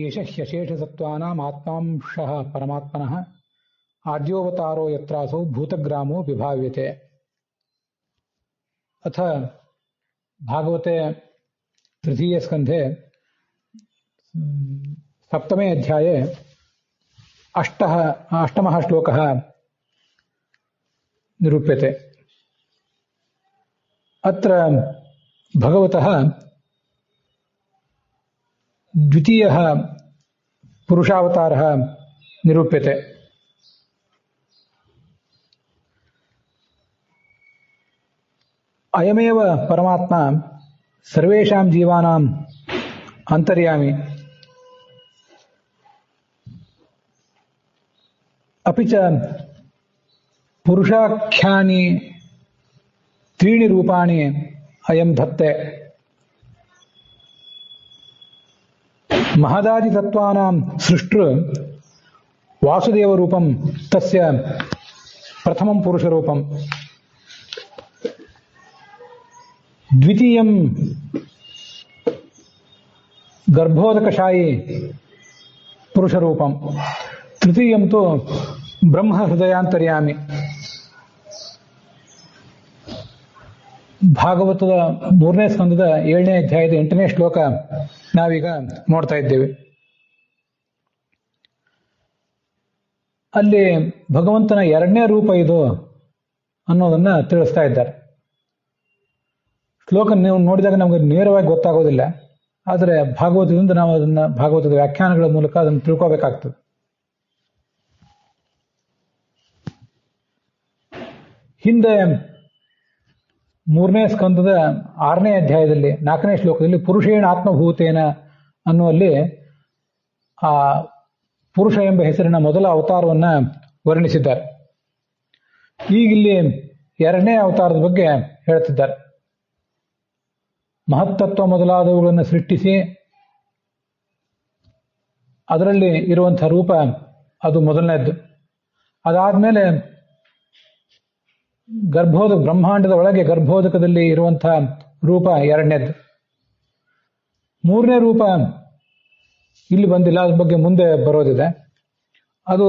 ಏಷ ಹ್ಯಶೇಷಸತ್ವಾನಾಂ ಆತ್ಮಾಂಶಃ ಪರಮಾತ್ಮನಃ ಆದ್ಯೋವತಾರೋ ಯತ್ರಾಸೌ ಭೂತಗ್ರಾಮೋ ವಿಭಾವ್ಯತೆ. ಅಥ ಭಾಗವತೆ ತೃತೀಯ ಸ್ಕಂಧೆ ಸಪ್ತಮೇ ಅಧ್ಯಾಯೇ ಅಷ್ಟಮಃ ಶ್ಲೋಕಃ ನಿರೂಪ್ಯತೆ. ಅತ್ರ ಭಗವತಃ ದ್ವಿತೀಯಃ ಪುರುಷಾವತಾರಃ ನಿರೂಪ್ಯತೆ. ಅಯಮೇವ ಪರಮಾತ್ಮ ಸರ್ವೇಷಾಂ ಜೀವಾನಾಂ ಅಂತರ್ಯಾಮಿ ಅಪಿ ಚ ಪುರುಷಾಖ್ಯಾನಿ ತ್ರೀಣಿ ರೂಪಾಣಿ ಅಯಂ ಧತ್ತೆ. ಮಹದಾದಿ ತತ್ವಾನಾಂ ಸೃಷ್ಟೃ ವಾಸುದೇವ ರೂಪಂ ತಸ್ಯ ಪ್ರಥಮಂ ಪುರುಷರೂಪಂ. ದ್ವಿತೀಯಂ ಗರ್ಭೋದಕಶಾಯಿ ಪುರುಷರೂಪಂ. ತೃತೀಯಂ ತು ಬ್ರಹ್ಮ ಹೃದಯಾಂತರ್ಯಾಮಿ. ಭಾಗವತದ 3ನೇ ಸ್ಕಂದದ 7ನೇ ಅಧ್ಯಾಯದ 8ನೇ ಶ್ಲೋಕ ನಾವೀಗ ನೋಡ್ತಾ ಇದ್ದೇವೆ. ಅಲ್ಲಿ ಭಗವಂತನ 2ನೇ ರೂಪ ಇದು ಅನ್ನೋದನ್ನ ತಿಳಿಸ್ತಾ ಇದ್ದಾರೆ. ಶ್ಲೋಕ ನೀವು ನೋಡಿದಾಗ ನಮಗೆ ನೇರವಾಗಿ ಗೊತ್ತಾಗೋದಿಲ್ಲ, ಆದರೆ ಭಾಗವತದಿಂದ ನಾವು ಅದನ್ನ ಭಾಗವತದ ವ್ಯಾಖ್ಯಾನಗಳ ಮೂಲಕ ಅದನ್ನು ತಿಳ್ಕೋಬೇಕಾಗ್ತದೆ. ಹಿಂದೆ 3ನೇ ಸ್ಕಂದದ 6ನೇ ಅಧ್ಯಾಯದಲ್ಲಿ 4ನೇ ಶ್ಲೋಕದಲ್ಲಿ ಪುರುಷೇಣ ಆತ್ಮಭೂತೇನ ಅನ್ನುವಲ್ಲಿ ಆ ಪುರುಷ ಎಂಬ ಹೆಸರಿನ ಮೊದಲ ಅವತಾರವನ್ನ ವರ್ಣಿಸಿದ್ದಾರೆ. ಈಗಿಲ್ಲಿ 2ನೇ ಅವತಾರದ ಬಗ್ಗೆ ಹೇಳ್ತಿದ್ದಾರೆ. ಮಹತ್ತತ್ವ ಮೊದಲಾದವುಗಳನ್ನು ಸೃಷ್ಟಿಸಿ ಅದರಲ್ಲಿ ಇರುವಂತಹ ರೂಪ ಅದು ಮೊದಲನೇದ್ದು. ಅದಾದ್ಮೇಲೆ ಬ್ರಹ್ಮಾಂಡದ ಒಳಗೆ ಗರ್ಭೋದಕದಲ್ಲಿ ಇರುವಂತಹ ರೂಪ 2ನೇದ್ದು. 3ನೇ ರೂಪ ಇಲ್ಲಿ ಬಂದಿಲ್ಲ, ಅದ್ರ ಬಗ್ಗೆ ಮುಂದೆ ಬರೋದಿದೆ. ಅದು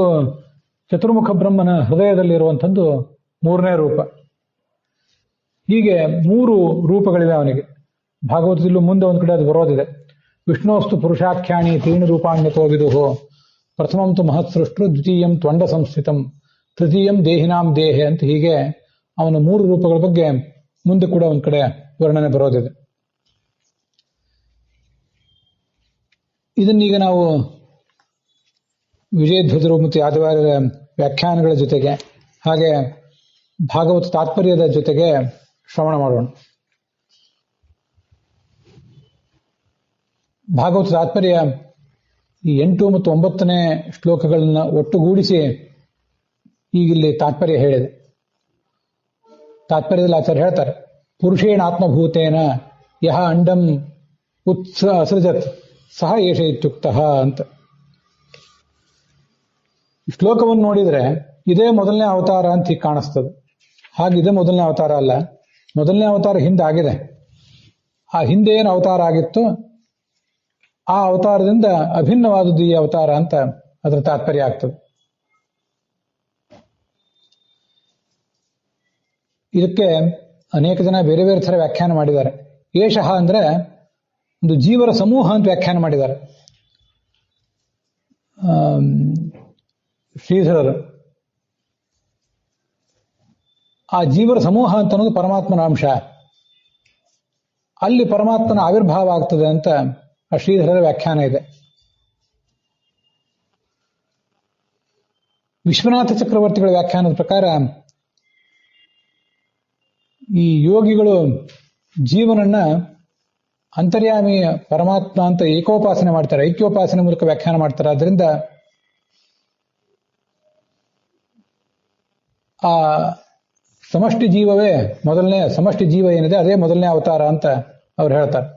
ಚತುರ್ಮುಖ ಬ್ರಹ್ಮನ ಹೃದಯದಲ್ಲಿರುವಂಥದ್ದು 3ನೇ ರೂಪ. ಹೀಗೆ 3 ರೂಪಗಳಿವೆ ಅವನಿಗೆ. ಭಾಗವತದಲ್ಲೂ ಮುಂದೆ ಒಂದು ಕಡೆ ಅದು ಬರೋದಿದೆ. ವಿಷ್ಣೋಸ್ತು ಪುರುಷಾಖ್ಯಾನಿ ತ್ರೀಣಿ ರೂಪಾಣ್ಯತೋ ವಿದುಹೋ ಪ್ರಥಮಂ ತು ಮಹತ್ಸೃಷ್ಟೃ ದ್ವಿತೀಯಂ ತ್ವಂಡ ಸಂಸ್ಥಿತಂ ತೃತೀಯಂ ದೇಹಿನಾಂ ದೇಹೆ ಅಂತ ಹೀಗೆ ಅವನ 3 ರೂಪಗಳ ಬಗ್ಗೆ ಮುಂದೆ ಕೂಡ ಒಂದು ಕಡೆ ವರ್ಣನೆ ಬರೋದಿದೆ. ಇದನ್ನೀಗ ನಾವು ವಿಜಯಧ್ವಜರು ಮತ್ತು ಯಾದವಾರ್ಯರ ವ್ಯಾಖ್ಯಾನಗಳ ಜೊತೆಗೆ ಹಾಗೆ ಭಾಗವತ ತಾತ್ಪರ್ಯದ ಜೊತೆಗೆ ಶ್ರವಣ ಮಾಡೋಣ. ಭಾಗವತ ತಾತ್ಪರ್ಯ ಈ 8 ಮತ್ತು 9ನೇ ಶ್ಲೋಕಗಳನ್ನ ಒಟ್ಟುಗೂಡಿಸಿ ಈಗಿಲ್ಲಿ ತಾತ್ಪರ್ಯ ಹೇಳಿದೆ. ತಾತ್ಪರ್ಯದಲ್ಲಿ ಆಚಾರ್ಯ ಹೇಳ್ತಾರೆ, ಪುರುಷೇಣ ಆತ್ಮಭೂತೇನ ಯಹ ಅಂಡಂ ಅಸೃಜತ್ ಸಹ ಏಷ ಇತ್ಯುಕ್ತ ಅಂತ. ಶ್ಲೋಕವನ್ನು ನೋಡಿದ್ರೆ ಇದೇ ಮೊದಲನೇ ಅವತಾರ ಅಂತ ಹೀಗೆ ಕಾಣಿಸ್ತದೆ. ಹಾಗಿದೆ ಮೊದಲನೇ ಅವತಾರ ಅಲ್ಲ. ಮೊದಲನೇ ಅವತಾರ ಹಿಂದೆ ಆಗಿದೆ. ಆ ಹಿಂದೆ ಏನು ಅವತಾರ ಆಗಿತ್ತು ಆ ಅವತಾರದಿಂದ ಅಭಿನ್ನವಾದದ್ದು ಈ ಅವತಾರ ಅಂತ ಅದರ ತಾತ್ಪರ್ಯ ಆಗ್ತದೆ. ಇದಕ್ಕೆ ಅನೇಕ ಜನ ಬೇರೆ ಬೇರೆ ಥರ ವ್ಯಾಖ್ಯಾನ ಮಾಡಿದ್ದಾರೆ. ಏಷಃ ಅಂದ್ರೆ ಒಂದು ಜೀವರ ಸಮೂಹ ಅಂತ ವ್ಯಾಖ್ಯಾನ ಮಾಡಿದ್ದಾರೆ ಶ್ರೀಧರರು. ಆ ಜೀವರ ಸಮೂಹ ಅಂತ ಅನ್ನೋದು ಪರಮಾತ್ಮನ ಅಂಶ. ಅಲ್ಲಿ ಪರಮಾತ್ಮನ ಆವಿರ್ಭಾವ ಆಗ್ತದೆ ಅಂತ ಆ ಶ್ರೀಧರರ ವ್ಯಾಖ್ಯಾನ ಇದೆ. ವಿಶ್ವನಾಥ ಚಕ್ರವರ್ತಿಗಳ ವ್ಯಾಖ್ಯಾನದ ಪ್ರಕಾರ ಈ ಯೋಗಿಗಳು ಜೀವನನ್ನ ಅಂತರ್ಯಾಮಿ ಪರಮಾತ್ಮ ಅಂತ ಏಕೋಪಾಸನೆ ಮಾಡ್ತಾರೆ, ಐಕ್ಯೋಪಾಸನೆ ಮೂಲಕ ವ್ಯಾಖ್ಯಾನ ಮಾಡ್ತಾರೆ. ಅದರಿಂದ ಆ ಸಮಷ್ಟಿ ಜೀವವೇ ಮೊದಲನೇ, ಸಮಷ್ಟಿ ಜೀವ ಏನಿದೆ ಅದೇ ಮೊದಲನೇ ಅವತಾರ ಅಂತ ಅವ್ರು ಹೇಳ್ತಾರೆ.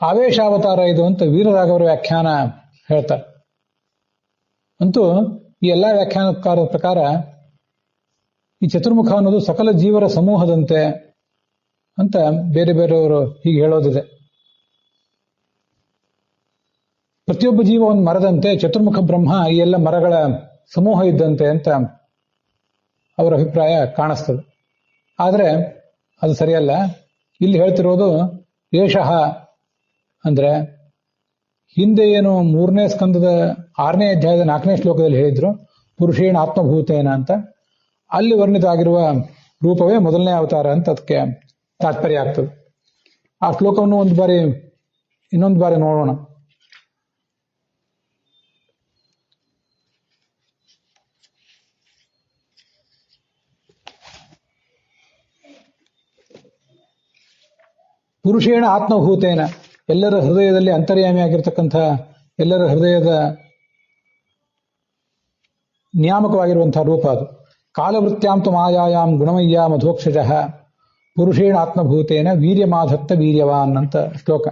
ಆವೇಶಾವತಾರ ಇದು ಅಂತ ವೀರರಾಘವರ ವ್ಯಾಖ್ಯಾನ ಹೇಳ್ತಾರೆ. ಅಂತೂ ಈ ಎಲ್ಲಾ ವ್ಯಾಖ್ಯಾನಕಾರರ ಪ್ರಕಾರ ಈ ಚತುರ್ಮುಖ ಅನ್ನೋದು ಸಕಲ ಜೀವರ ಸಮೂಹದಂತೆ ಅಂತ ಬೇರೆ ಬೇರೆಯವರು ಹೀಗೆ ಹೇಳೋದಿದೆ. ಪ್ರತಿಯೊಬ್ಬ ಜೀವ ಒಂದು ಮರದಂತೆ, ಚತುರ್ಮುಖ ಬ್ರಹ್ಮ ಈ ಎಲ್ಲ ಮರಗಳ ಸಮೂಹ ಇದ್ದಂತೆ ಅಂತ ಅವರ ಅಭಿಪ್ರಾಯ ಕಾಣಿಸ್ತದೆ. ಆದರೆ ಅದು ಸರಿಯಲ್ಲ. ಇಲ್ಲಿ ಹೇಳ್ತಿರೋದು ಏಷಃ ಅಂದ್ರೆ ಹಿಂದೆ ಏನು 3ನೇ ಸ್ಕಂದದ 6ನೇ ಅಧ್ಯಾಯದ 4ನೇ ಶ್ಲೋಕದಲ್ಲಿ ಹೇಳಿದ್ರು ಪುರುಷೇಣ ಆತ್ಮಭೂತೇನ ಅಂತ, ಅಲ್ಲಿ ವರ್ಣಿತ ಆಗಿರುವ ರೂಪವೇ ಮೊದಲನೇ ಅವತಾರ ಅಂತ ಅದಕ್ಕೆ ತಾತ್ಪರ್ಯ ಆಗ್ತದೆ. ಆ ಶ್ಲೋಕವನ್ನು ಇನ್ನೊಂದು ಬಾರಿ ನೋಡೋಣ. ಪುರುಷೇಣ ಆತ್ಮಭೂತೇನ, ಎಲ್ಲರ ಹೃದಯದಲ್ಲಿ ಅಂತರ್ಯಾಮಿಯಾಗಿರ್ತಕ್ಕಂಥ, ಎಲ್ಲರ ಹೃದಯದ ನಿಯಾಮಕವಾಗಿರುವಂತಹ ರೂಪ ಅದು. ಕಾಲವೃತ್ಯಾಂತು ಮಾಯಾಯಾಮ್ ಗುಣಮಯ್ಯ ಮಧೋಕ್ಷಜಃ ಪುರುಷೇಣ ಆತ್ಮಭೂತೇನ ವೀರ್ಯಮಾಧತ್ತ ವೀರ್ಯವಾನ್ ಅಂತ ಶ್ಲೋಕ.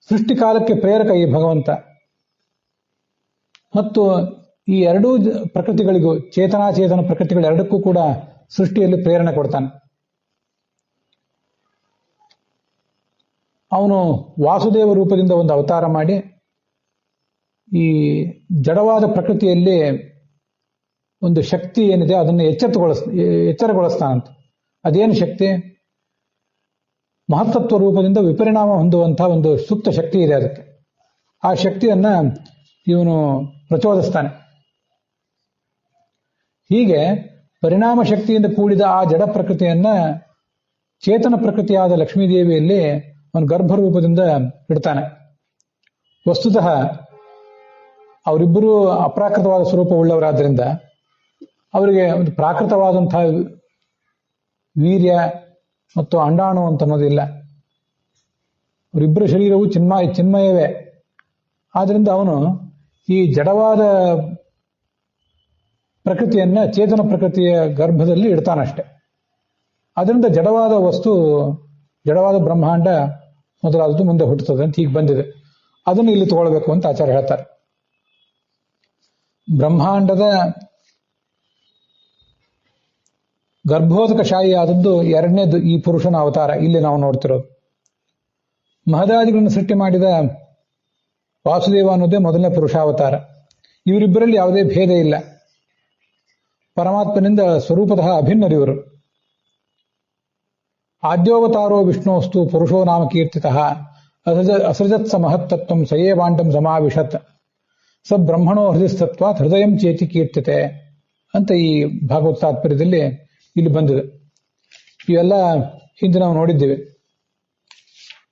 ಸೃಷ್ಟಿಕಾಲಕ್ಕೆ ಪ್ರೇರಕ ಈ ಭಗವಂತ. ಮತ್ತು ಈ ಎರಡೂ ಪ್ರಕೃತಿಗಳಿಗೂ, ಚೇತನಾಚೇತನ ಪ್ರಕೃತಿಗಳೆರಡಕ್ಕೂ ಕೂಡ ಸೃಷ್ಟಿಯಲ್ಲಿ ಪ್ರೇರಣೆ ಕೊಡ್ತಾನೆ. ಅವನು ವಾಸುದೇವ ರೂಪದಿಂದ ಒಂದು ಅವತಾರ ಮಾಡಿ ಈ ಜಡವಾದ ಪ್ರಕೃತಿಯಲ್ಲಿ ಒಂದು ಶಕ್ತಿ ಏನಿದೆ ಅದನ್ನು ಎಚ್ಚರಗೊಳಿಸ್ತಾನಂತ. ಅದೇನು ಶಕ್ತಿ? ಮಹತ್ತತ್ವ ರೂಪದಿಂದ ವಿಪರಿಣಾಮ ಹೊಂದುವಂತಹ ಒಂದು ಸುಪ್ತ ಶಕ್ತಿ ಇದೆ ಅದಕ್ಕೆ. ಆ ಶಕ್ತಿಯನ್ನ ಇವನು ಪ್ರಚೋದಿಸ್ತಾನೆ. ಹೀಗೆ ಪರಿಣಾಮ ಶಕ್ತಿಯಿಂದ ಕೂಡಿದ ಆ ಜಡ ಪ್ರಕೃತಿಯನ್ನ ಚೇತನ ಪ್ರಕೃತಿಯಾದ ಲಕ್ಷ್ಮೀದೇವಿಯಲ್ಲಿ ಅವನು ಗರ್ಭರೂಪದಿಂದ ಇಡ್ತಾನೆ. ವಸ್ತುತಃ ಅವರಿಬ್ಬರೂ ಅಪ್ರಾಕೃತವಾದ ಸ್ವರೂಪವುಳ್ಳವರಾದ್ದರಿಂದ ಅವರಿಗೆ ಒಂದು ಪ್ರಾಕೃತವಾದಂತಹ ವೀರ್ಯ ಮತ್ತು ಅಂಡಾಣು ಅಂತ ಅನ್ನೋದಿಲ್ಲ. ಅವರಿಬ್ಬರ ಶರೀರವು ಚಿನ್ಮಯವೇ. ಆದ್ರಿಂದ ಅವನು ಈ ಜಡವಾದ ಪ್ರಕೃತಿಯನ್ನ ಚೇತನ ಪ್ರಕೃತಿಯ ಗರ್ಭದಲ್ಲಿ ಇಡ್ತಾನಷ್ಟೆ. ಅದರಿಂದ ಜಡವಾದ ವಸ್ತು, ಜಡವಾದ ಬ್ರಹ್ಮಾಂಡ ಮೊದಲಾದದ್ದು ಮುಂದೆ ಹುಟ್ಟುತ್ತದೆ ಅಂತ ಹೀಗೆ ಬಂದಿದೆ. ಅದನ್ನು ಇಲ್ಲಿ ತಗೊಳ್ಬೇಕು ಅಂತ ಆಚಾರ್ಯ ಹೇಳ್ತಾರೆ. ಬ್ರಹ್ಮಾಂಡದ ಗರ್ಭೋದಕಶಾಹಿ ಆದದ್ದು ಎರಡನೇದು ಈ ಪುರುಷನ ಅವತಾರ ಇಲ್ಲಿ ನಾವು ನೋಡ್ತಿರೋದು. ಮಹದಾದಿಗಳನ್ನು ಸೃಷ್ಟಿ ಮಾಡಿದ ವಾಸುದೇವ ಅನ್ನೋದೇ ಮೊದಲನೇ ಪುರುಷಾವತಾರ. ಇವರಿಬ್ಬರಲ್ಲಿ ಯಾವುದೇ ಭೇದ ಇಲ್ಲ. ಪರಮಾತ್ಮನಿಂದ ಸ್ವರೂಪತಃ ಅಭಿನ್ನರಿವರು. ಆದ್ಯೋವತಾರೋ ವಿಷ್ಣೋಸ್ತು ಪುರುಷೋ ನಾಮ ಕೀರ್ತಿತಃ ಅಸೃಜತ್ಸ ಮಹತ್ತತ್ವಂ ಸಯೇವಾಂಡಂ ಸಮಾವಿಶತ್ ಸ ಬ್ರಹ್ಮಣೋ ಹೃದಯಸ್ತತ್ವಾತ್ ಹೃದಯಂ ಚೇತಿ ಕೀರ್ತಿತೆ ಅಂತ ಈ ಭಾಗವತ ತಾತ್ಪರ್ಯದಲ್ಲಿ ಇಲ್ಲಿ ಬಂದಿದೆ. ಇವೆಲ್ಲ ಹಿಂದೆ ನಾವು ನೋಡಿದ್ದೇವೆ.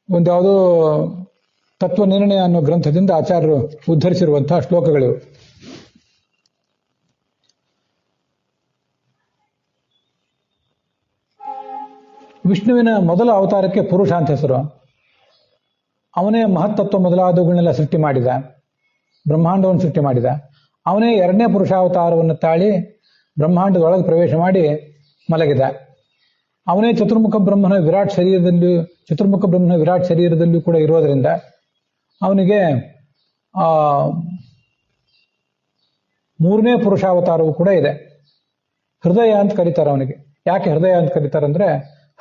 ಒಂದ್ಯಾವುದೋ ತತ್ವ ನಿರ್ಣಯ ಅನ್ನೋ ಗ್ರಂಥದಿಂದ ಆಚಾರ್ಯರು ಉದ್ಧರಿಸಿರುವಂತಹ ಶ್ಲೋಕಗಳಿವು. ವಿಷ್ಣುವಿನ ಮೊದಲ ಅವತಾರಕ್ಕೆ ಪುರುಷ ಅಂತ ಹೆಸರು. ಅವನೇ ಮಹತ್ತತ್ವ ಮೊದಲಾದವುಗಳನ್ನೆಲ್ಲ ಸೃಷ್ಟಿ ಮಾಡಿದ, ಬ್ರಹ್ಮಾಂಡವನ್ನು ಸೃಷ್ಟಿ ಮಾಡಿದ. ಅವನೇ ಎರಡನೇ ಪುರುಷಾವತಾರವನ್ನು ತಾಳಿ ಬ್ರಹ್ಮಾಂಡದೊಳಗೆ ಪ್ರವೇಶ ಮಾಡಿ ಮಲಗಿದ. ಅವನೇ ಚತುರ್ಮುಖ ಬ್ರಹ್ಮನ ವಿರಾಟ್ ಶರೀರದಲ್ಲಿಯೂ ಕೂಡ ಇರೋದರಿಂದ ಅವನಿಗೆ ಮೂರನೇ ಪುರುಷಾವತಾರವೂ ಕೂಡ ಇದೆ. ಹೃದಯ ಅಂತ ಕರೀತಾರೆ ಅವನಿಗೆ. ಯಾಕೆ ಹೃದಯ ಅಂತ ಕರೀತಾರಂದ್ರೆ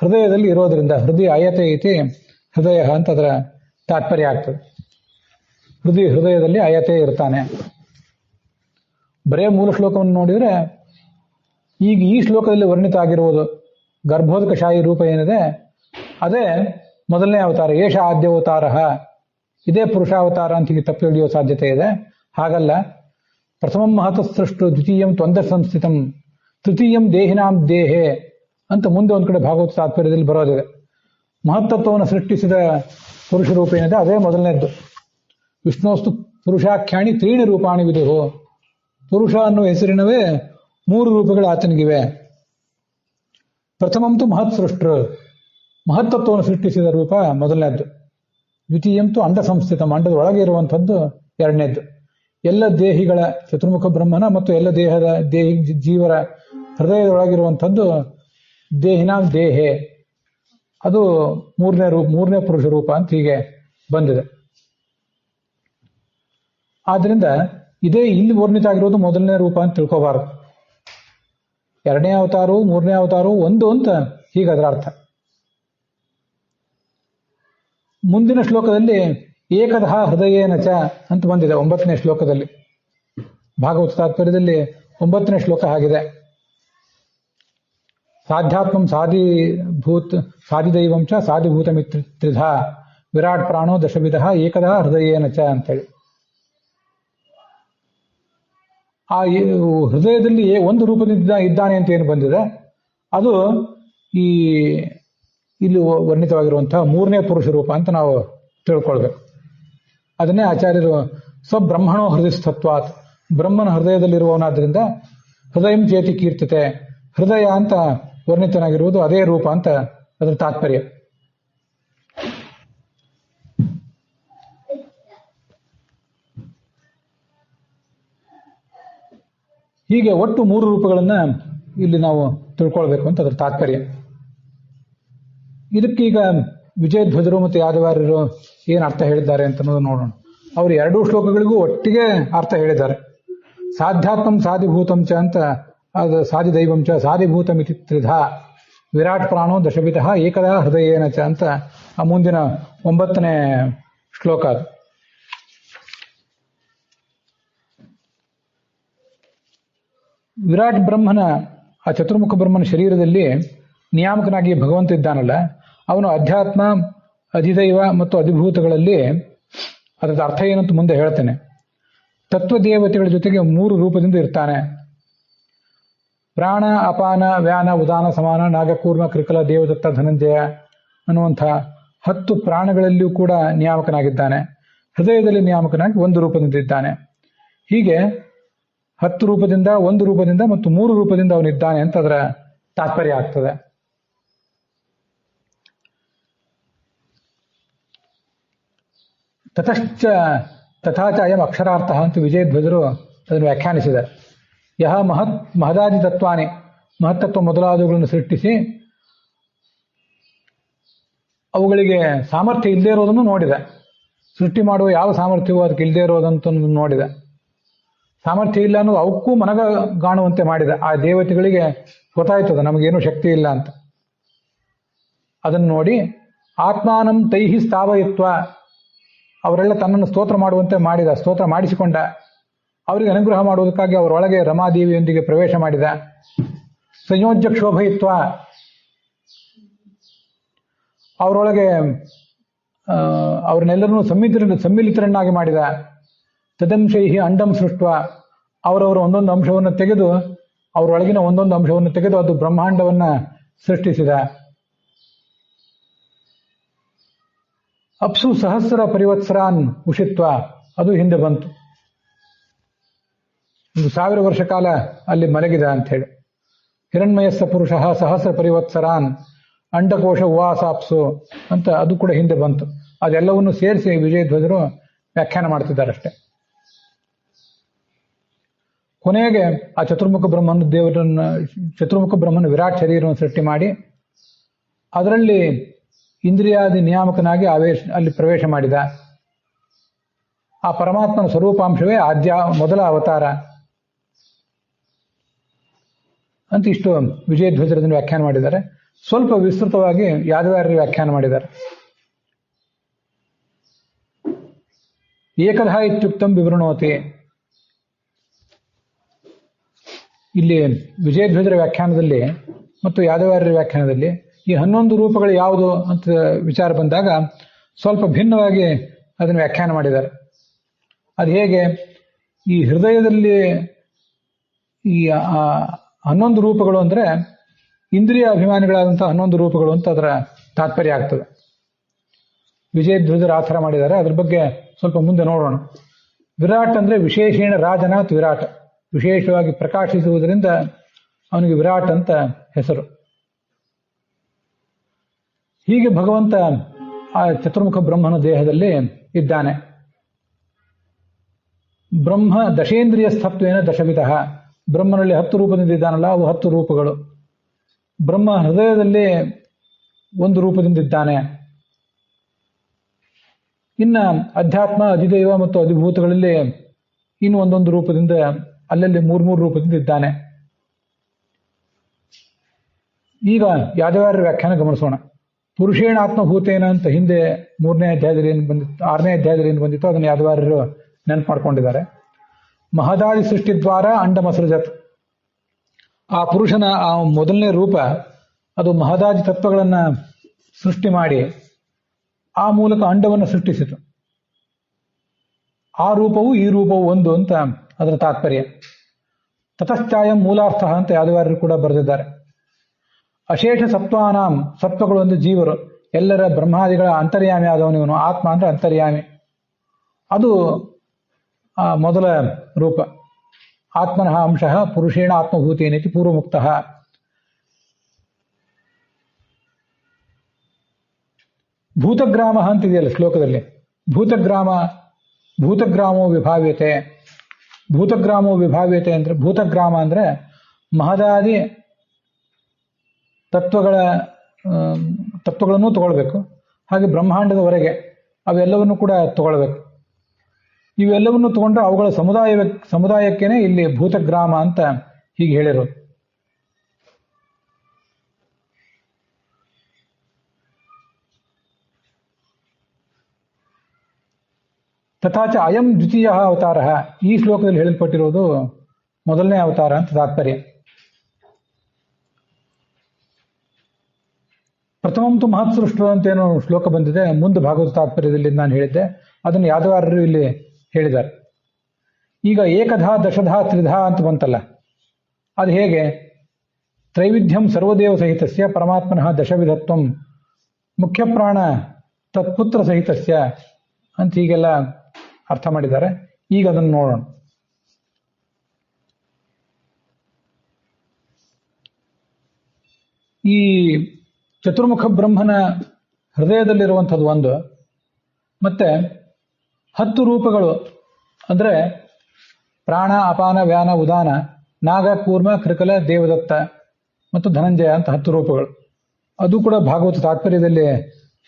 ಹೃದಯದಲ್ಲಿ ಇರೋದ್ರಿಂದ. ಹೃದಯ ಅಯತೆ ಐತಿ ಹೃದಯ ಅಂತ ಅದರ ತಾತ್ಪರ್ಯ ಆಗ್ತದೆ. ಹೃದಯದಲ್ಲಿ ಅಯತೆ ಇರ್ತಾನೆ. ಬರೇ ಮೂಲ ಶ್ಲೋಕವನ್ನು ನೋಡಿದ್ರೆ ಈಗ ಈ ಶ್ಲೋಕದಲ್ಲಿ ವರ್ಣಿತ ಆಗಿರುವುದು ಗರ್ಭೋದಕಶಾಹಿ ರೂಪ ಏನಿದೆ ಅದೇ ಮೊದಲನೇ ಅವತಾರ. ಏಷ ಆದ್ಯವತಾರ, ಇದೇ ಪುರುಷಾವತಾರ ಅಂತ ಹೀಗೆ ತಪ್ಪು ಹಿಡಿಯೋ ಸಾಧ್ಯತೆ ಇದೆ. ಹಾಗಲ್ಲ. ಪ್ರಥಮಂ ಮಹತಸೃಷ್ಟು ದ್ವಿತೀಯಂ ತ್ವಂದ ಸಂಸ್ಥಿತಂ ತೃತೀಯಂ ದೇಹಿನಾಂ ದೇಹೆ ಅಂತ ಮುಂದೆ ಒಂದ್ ಕಡೆ ಭಾಗವತ ತಾತ್ಪರ್ಯದಲ್ಲಿ ಬರೋದಿದೆ. ಮಹತ್ತತ್ವವನ್ನು ಸೃಷ್ಟಿಸಿದ ಪುರುಷ ರೂಪ ಏನಿದೆ ಅದೇ ಮೊದಲನೇದ್ದು. ವಿಷ್ಣುವಸ್ತು ಪುರುಷಾಖ್ಯಾಣಿ ತ್ರೀಣಿ ರೂಪಾಣಿ ವಿದುಹು. ಪುರುಷ ಅನ್ನುವ ಹೆಸರಿನವೇ 3 ರೂಪಗಳು ಆತನಿಗಿವೆ. ಪ್ರಥಮಂತು ಮಹತ್ ಸೃಷ್ಟೃ, ಮಹತ್ತತ್ವವನ್ನು ಸೃಷ್ಟಿಸಿದ ರೂಪ ಮೊದಲನೇದ್ದು. ದ್ವಿತೀಯಂತು ಅಂಡ ಸಂಸ್ಥಿತ, ಅಂಡದ ಒಳಗೆ ಇರುವಂಥದ್ದು ಎರಡನೇದ್ದು. ಎಲ್ಲ ದೇಹಿಗಳ ಚತುರ್ಮುಖ ಬ್ರಹ್ಮನ ಮತ್ತು ಎಲ್ಲ ಜೀವರ ಹೃದಯದೊಳಗಿರುವಂಥದ್ದು ದೇಹಿನಾಂ ದೇಹೆ, ಅದು ಮೂರನೇ ಪುರುಷ ರೂಪ ಅಂತ ಹೀಗೆ ಬಂದಿದೆ. ಆದ್ರಿಂದ ಇದೇ ಇಲ್ಲಿ ವರ್ಣಿತ ಆಗಿರೋದು ಮೊದಲನೇ ರೂಪ ಅಂತ ತಿಳ್ಕೋಬಾರದು. ಎರಡನೇ ಅವತಾರವು ಮೂರನೇ ಅವತಾರವು ಒಂದು ಅಂತ ಹೀಗೆ ಅದರ ಅರ್ಥ. ಮುಂದಿನ ಶ್ಲೋಕದಲ್ಲಿ ಏಕದಃ ಹೃದಯೇನ ಚ ಅಂತ ಬಂದಿದೆ 9ನೇ ಶ್ಲೋಕದಲ್ಲಿ. ಭಾಗವತ ತಾತ್ಪರ್ಯದಲ್ಲಿ 9ನೇ ಶ್ಲೋಕ ಆಗಿದೆ. ಸಾಧ್ಯಾತ್ಮಂ ಸಾಧಿದೈವಂ ಚ ಸಾಧಿಭೂತಮಿತ್ರಿಧ ವಿರಾಟ್ ಪ್ರಾಣೋ ದಶವಿಧ ಏಕದಃ ಹೃದಯೇನ ಚ ಅಂತೇಳಿ. ಆ ಹೃದಯದಲ್ಲಿ ಒಂದು ರೂಪದಿಂದ ಇದ್ದಾನೆ ಅಂತ ಏನು ಬಂದಿದೆ ಅದು ಇಲ್ಲಿ ವರ್ಣಿತವಾಗಿರುವಂತಹ 3ನೇ ಪುರುಷ ರೂಪ ಅಂತ ನಾವು ತಿಳ್ಕೊಳ್ಬೇಕು. ಅದನ್ನೇ ಆಚಾರ್ಯರು ಸ್ವಬ್ರಹ್ಮಣೋ ಹೃದಯಸ್ಥತ್ವಾತ್, ಬ್ರಹ್ಮನ ಹೃದಯದಲ್ಲಿರುವವನಾದ್ರಿಂದ ಹೃದಯಂ ಚೇತಿ ಕೀರ್ತಿತೆ, ಹೃದಯ ಅಂತ ವರ್ಣಿತನಾಗಿರುವುದು ಅದೇ ರೂಪ ಅಂತ ಅದರ ತಾತ್ಪರ್ಯ. ಹೀಗೆ ಒಟ್ಟು 3 ರೂಪಗಳನ್ನ ಇಲ್ಲಿ ನಾವು ತಿಳ್ಕೊಳ್ಬೇಕು ಅಂತ ಅದರ ತಾತ್ಪರ್ಯ. ಇದಕ್ಕೀಗ ವಿಜಯಧ್ವಜರು ಮತ್ತು ಯಾದವಾರ್ಯರು ಏನು ಅರ್ಥ ಹೇಳಿದ್ದಾರೆ ಅಂತ ನೋಡೋಣ. ಅವರು 2 ಶ್ಲೋಕಗಳಿಗೂ ಒಟ್ಟಿಗೆ ಅರ್ಥ ಹೇಳಿದ್ದಾರೆ. ಸಾಧ್ಯಾತ್ಮಂ ಸಾಧಿಭೂತಂ ಚ ಅಂತ, ಅದು ಸಾಧಿದೈವಂ ಚ ಸಾಧಿಭೂತಮಿತಿ ತ್ರಿಧ ವಿರಾಟ್ ಪ್ರಾಣೋ ದಶವಿಧ ಏಕದಾ ಹೃದಯೇನ ಚ ಅಂತ ಆ ಮುಂದಿನ 9ನೇ ಶ್ಲೋಕ ಅದು. ವಿರಾಟ್ ಬ್ರಹ್ಮನ, ಆ ಚತುರ್ಮುಖ ಬ್ರಹ್ಮನ ಶರೀರದಲ್ಲಿ ನಿಯಾಮಕನಾಗಿ ಭಗವಂತ ಇದ್ದಾನಲ್ಲ, ಅವನು ಅಧ್ಯಾತ್ಮ, ಅಧಿದೈವ ಮತ್ತು ಅಧಿಭೂತಗಳಲ್ಲಿ ಅದರ ಅರ್ಥ ಏನಂತ ಮುಂದೆ ಹೇಳ್ತೇನೆ. ತತ್ವದೇವತೆಗಳ ಜೊತೆಗೆ 3 ರೂಪದಿಂದ ಇರ್ತಾನೆ. ಪ್ರಾಣ, ಅಪಾನ, ವ್ಯಾನ, ಉದಾನ, ಸಮಾನ, ನಾಗಕೂರ್ಮ, ಕೃಕಲ, ದೇವದತ್ತ, ಧನಂಜಯ ಅನ್ನುವಂಥ 10 ಪ್ರಾಣಗಳಲ್ಲಿಯೂ ಕೂಡ ನಿಯಾಮಕನಾಗಿದ್ದಾನೆ. ಹೃದಯದಲ್ಲಿ ನಿಯಾಮಕನಾಗಿ 1 ರೂಪದಿಂದ ಇದ್ದಾನೆ. ಹೀಗೆ 10 ರೂಪದಿಂದ, 1 ರೂಪದಿಂದ ಮತ್ತು 3 ರೂಪದಿಂದ ಅವನಿದ್ದಾನೆ ಅಂತ ಅದರ ತಾತ್ಪರ್ಯ ಆಗ್ತದೆ. ತಥಾಚ ಅಯಂ ಅಕ್ಷರಾರ್ಥ ಅಂತ ವಿಜಯಧ್ವಜರು ಅದನ್ನು ವ್ಯಾಖ್ಯಾನಿಸಿದ್ದಾರೆ. ಯಹ ಮಹದಾದಿ ತತ್ವಾನಿ, ಮಹತ್ತತ್ವ ಮೊದಲಾದವುಗಳನ್ನು ಸೃಷ್ಟಿಸಿ ಅವುಗಳಿಗೆ ಸಾಮರ್ಥ್ಯ ಇಲ್ಲದೇ ಇರೋದನ್ನು ನೋಡಿದೆ. ಸೃಷ್ಟಿ ಮಾಡುವ ಯಾವ ಸಾಮರ್ಥ್ಯವೂ ಅದಕ್ಕೆ ಇಲ್ಲದೇ ಇರೋದಂತ ನೋಡಿದೆ. ಸಾಮರ್ಥ್ಯ ಇಲ್ಲ ಅನ್ನೋದು ಅವಕ್ಕೂ ಮನಗಾಣುವಂತೆ ಮಾಡಿದೆ. ಆ ದೇವತೆಗಳಿಗೆ ಗೊತ್ತಾಯ್ತದ ನಮಗೇನು ಶಕ್ತಿ ಇಲ್ಲ ಅಂತ. ಅದನ್ನು ನೋಡಿ ಆತ್ಮಾನಂ ತೈಹಿ ಸ್ಥಾವಯಿತ್ವ, ಅವರೆಲ್ಲ ತನ್ನನ್ನು ಸ್ತೋತ್ರ ಮಾಡುವಂತೆ ಮಾಡಿದ, ಸ್ತೋತ್ರ ಮಾಡಿಸಿಕೊಂಡ. ಅವರಿಗೆ ಅನುಗ್ರಹ ಮಾಡುವುದಕ್ಕಾಗಿ ಅವರೊಳಗೆ ರಮಾದೇವಿಯೊಂದಿಗೆ ಪ್ರವೇಶ ಮಾಡಿದ. ಸಂಯೋಜ್ಯ ಕ್ಷೋಭಯಿತ್ವ, ಅವರೊಳಗೆ ಅವ್ರನ್ನೆಲ್ಲರನ್ನೂ ಸಮ್ಮಿಲಿತರನ್ನಾಗಿ ಮಾಡಿದ. ತದಂಶೈಹಿ ಅಂಡಂ ಸೃಷ್ಟ, ಅವರವರ ಒಂದೊಂದು ಅಂಶವನ್ನು ತೆಗೆದು, ಅವರೊಳಗಿನ ಒಂದೊಂದು ಅಂಶವನ್ನು ತೆಗೆದು ಅದು ಬ್ರಹ್ಮಾಂಡವನ್ನ ಸೃಷ್ಟಿಸಿದ. ಅಪ್ಸು ಸಹಸ್ರ ಪರಿವತ್ಸರಾನ್ ಉಷಿತ್ವ, ಅದು ಹಿಂದೆ ಬಂತು. 1000 ವರ್ಷ ಕಾಲ ಅಲ್ಲಿ ಮಲಗಿದ ಅಂತ ಹೇಳಿ. ಹಿರಣ್ಮಯಸ್ಸ ಪುರುಷ ಸಹಸ್ರ ಪರಿವತ್ಸರಾನ್ ಅಂಡಕೋಶ ಉವಾಸಾಪ್ಸು ಅಂತ ಅದು ಕೂಡ ಹಿಂದೆ ಬಂತು. ಅದೆಲ್ಲವನ್ನು ಸೇರಿಸಿ ವಿಜಯಧ್ವಜರು ವ್ಯಾಖ್ಯಾನ ಮಾಡ್ತಿದ್ದಾರಷ್ಟೆ. ಕೊನೆಗೆ ಆ ಚತುರ್ಮುಖ ಬ್ರಹ್ಮನ ವಿರಾಟ್ ಶರೀರವನ್ನು ಸೃಷ್ಟಿ ಮಾಡಿ ಅದರಲ್ಲಿ ಇಂದ್ರಿಯಾದಿ ನಿಯಾಮಕನಾಗಿ ಅಲ್ಲಿ ಪ್ರವೇಶ ಮಾಡಿದ. ಆ ಪರಮಾತ್ಮನ ಸ್ವರೂಪಾಂಶವೇ ಮೊದಲ ಅವತಾರ ಅಂತ ಇಷ್ಟು ವಿಜಯಧ್ವಜರನ್ನು ವ್ಯಾಖ್ಯಾನ ಮಾಡಿದ್ದಾರೆ. ಸ್ವಲ್ಪ ವಿಸ್ತೃತವಾಗಿ ಯಾದವಾರ್ಯರು ವ್ಯಾಖ್ಯಾನ ಮಾಡಿದ್ದಾರೆ. ಏಕದಃ ಇತ್ಯುಕ್ತಂ ವಿವೃಣೋತಿ, ಇಲ್ಲಿ ವಿಜಯಧ್ವಜರ ವ್ಯಾಖ್ಯಾನದಲ್ಲಿ ಮತ್ತು ಯಾದವಾರ್ಯರ ವ್ಯಾಖ್ಯಾನದಲ್ಲಿ ಈ 11 ರೂಪಗಳು ಯಾವುದು ಅಂತ ವಿಚಾರ ಬಂದಾಗ ಸ್ವಲ್ಪ ಭಿನ್ನವಾಗಿ ಅದನ್ನು ವ್ಯಾಖ್ಯಾನ ಮಾಡಿದ್ದಾರೆ. ಅದು ಹೇಗೆ? ಈ ಹೃದಯದಲ್ಲಿ ಈ 11 ರೂಪಗಳು ಅಂದರೆ ಇಂದ್ರಿಯ ಅಭಿಮಾನಿಗಳಾದಂತಹ 11 ರೂಪಗಳು ಅಂತ ಅದರ ತಾತ್ಪರ್ಯ ಆಗ್ತದೆ. ವಿಜಯಧ್ವಜರು ಆ ಥರ ಮಾಡಿದ್ದಾರೆ. ಅದ್ರ ಬಗ್ಗೆ ಸ್ವಲ್ಪ ಮುಂದೆ ನೋಡೋಣ. ವಿರಾಟ್ ಅಂದರೆ ವಿಶೇಷೇಣ ರಾಜನಾಥ್ ವಿರಾಟ್, ವಿಶೇಷವಾಗಿ ಪ್ರಕಾಶಿಸುವುದರಿಂದ ಅವನಿಗೆ ವಿರಾಟ್ ಅಂತ ಹೆಸರು. ಹೀಗೆ ಭಗವಂತ ಆ ಚತುರ್ಮುಖ ಬ್ರಹ್ಮನ ದೇಹದಲ್ಲಿ ಇದ್ದಾನೆ. ಬ್ರಹ್ಮ ದಶೇಂದ್ರಿಯ ಸ್ಥತ್ವೇನ ದಶವಿಧ, ಬ್ರಹ್ಮನಲ್ಲಿ 10 ರೂಪದಿಂದ ಇದ್ದಾನಲ್ಲ, ಅವು 10 ರೂಪಗಳು. ಬ್ರಹ್ಮ ಹೃದಯದಲ್ಲಿ 1 ರೂಪದಿಂದ ಇದ್ದಾನೆ. ಇನ್ನು ಅಧ್ಯಾತ್ಮ, ಅಧಿದೈವ ಮತ್ತು ಅಧಿಭೂತಗಳಲ್ಲಿ ಇನ್ನು ಒಂದೊಂದು ರೂಪದಿಂದ, ಅಲ್ಲಲ್ಲಿ 3 ರೂಪದಿಂದ ಇದ್ದಾನೆ. ಈಗ ಯಾದವಾರ್ಯರ ವ್ಯಾಖ್ಯಾನ ಗಮನಿಸೋಣ. ಪುರುಷೇಣ ಆತ್ಮಭೂತೇನ ಅಂತ ಹಿಂದೆ 3ನೇ ಅಧ್ಯಾಯದಲ್ಲಿ ಏನು ಬಂದಿತ್ತು, 6ನೇ ಅಧ್ಯಾಯದಲ್ಲಿ ಏನು ಬಂದಿತ್ತು ಅದನ್ನು ಯಾದವಾರರು ನೆನಪು ಮಾಡ್ಕೊಂಡಿದ್ದಾರೆ. ಮಹದಾದಿ ಸೃಷ್ಟಿ ದ್ವಾರ ಅಂಡಮಸೃಜತ್. ಆ ಪುರುಷನ ಆ ಮೊದಲನೇ ರೂಪ ಅದು ಮಹದಾದಿ ತತ್ವಗಳನ್ನು ಸೃಷ್ಟಿ ಮಾಡಿ ಆ ಮೂಲಕ ಅಂಡವನ್ನು ಸೃಷ್ಟಿಸಿತು. ಆ ರೂಪವು ಈ ರೂಪವು ಒಂದು ಅಂತ ಅದರ ತಾತ್ಪರ್ಯ. ತತಶ್ಚಾಯಂ ಮೂಲಾರ್ಥ ಅಂತ ಯಾದವಾರರು ಕೂಡ ಬರೆದಿದ್ದಾರೆ. ಅಶೇಷ ಸತ್ವಾನಾಂ, ಸತ್ವಗಳು ಒಂದು ಜೀವರು, ಎಲ್ಲರ ಬ್ರಹ್ಮಾದಿಗಳ ಅಂತರ್ಯಾಮಿ ಆದವನಿವನು. ಆತ್ಮ ಅಂದ್ರೆ ಅಂತರ್ಯಾಮಿ. ಅದು ಆ ಮೊದಲ ರೂಪ. ಆತ್ಮನಃ ಅಂಶಃ ಪುರುಷೇಣ ಆತ್ಮಭೂತೇನೇತಿ ಪೂರ್ವಮುಕ್ತಃ. ಭೂತಗ್ರಾಮ ಅಂತಿದೆಯಲ್ಲ ಶ್ಲೋಕದಲ್ಲಿ, ಭೂತಗ್ರಾಮೋ ವಿಭಾವ್ಯತೆ. ಭೂತಗ್ರಾಮೋ ವಿಭಾವ್ಯತೆ ಅಂದ್ರೆ, ಭೂತಗ್ರಾಮ ಅಂದ್ರೆ ಮಹದಾದಿ ತತ್ವಗಳನ್ನು ತಗೊಳ್ಬೇಕು, ಹಾಗೆ ಬ್ರಹ್ಮಾಂಡದವರೆಗೆ ಅವೆಲ್ಲವನ್ನು ಕೂಡ ತಗೊಳ್ಬೇಕು. ಇವೆಲ್ಲವನ್ನು ತಗೊಂಡ್ರೆ ಅವುಗಳ ಸಮುದಾಯಕ್ಕೇನೆ ಇಲ್ಲಿ ಭೂತಗ್ರಾಮ ಅಂತ ಹೀಗೆ ಹೇಳಿರೋದು. ತಥಾಚ ಅಯಂ ದ್ವಿತೀಯ ಅವತಾರ, ಈ ಶ್ಲೋಕದಲ್ಲಿ ಹೇಳಲ್ಪಟ್ಟಿರೋದು ಮೊದಲನೇ ಅವತಾರ ಅಂತ ತಾತ್ಪರ್ಯ. ಪ್ರಥಮಂ ತು ಮಹತ್ ಸೃಷ್ಟು ಅಂತೇನೋ ಶ್ಲೋಕ ಬಂದಿದೆ ಮುಂದೆ ಭಾಗವತ ತಾತ್ಪರ್ಯದಲ್ಲಿ, ನಾನು ಹೇಳಿದ್ದೆ ಅದನ್ನು ಯಾದವಾರರು ಇಲ್ಲಿ ಹೇಳಿದ್ದಾರೆ. ಈಗ ಏಕಧಾ ದಶಧಾ ತ್ರಿಧಾ ಅಂತ ಬಂತಲ್ಲ, ಅದು ಹೇಗೆ? ತ್ರೈವಿಧ್ಯಂ ಸರ್ವದೇವ ಸಹಿತಸ್ಯ ಪರಮಾತ್ಮನಃ ದಶವಿಧತ್ವಂ ಮುಖ್ಯ ಪ್ರಾಣ ತತ್ಪುತ್ರ ಸಹಿತಸ್ಯ ಅಂತ ಹೀಗೆಲ್ಲ ಅರ್ಥ ಮಾಡಿದ್ದಾರೆ. ಈಗ ಅದನ್ನು ನೋಡೋಣ. ಈ ಚತುರ್ಮುಖ ಬ್ರಹ್ಮನ ಹೃದಯದಲ್ಲಿರುವಂಥದ್ದು ಒಂದು, ಮತ್ತೆ 10 ರೂಪಗಳು ಅಂದ್ರೆ ಪ್ರಾಣ, ಅಪಾನ, ವ್ಯಾನ, ಉದಾನ, ನಾಗ, ಕೂರ್ಮ, ಕೃಕಲ, ದೇವದತ್ತ ಮತ್ತು ಧನಂಜಯ ಅಂತ 10 ರೂಪಗಳು. ಅದು ಕೂಡ ಭಾಗವತ ತಾತ್ಪರ್ಯದಲ್ಲಿ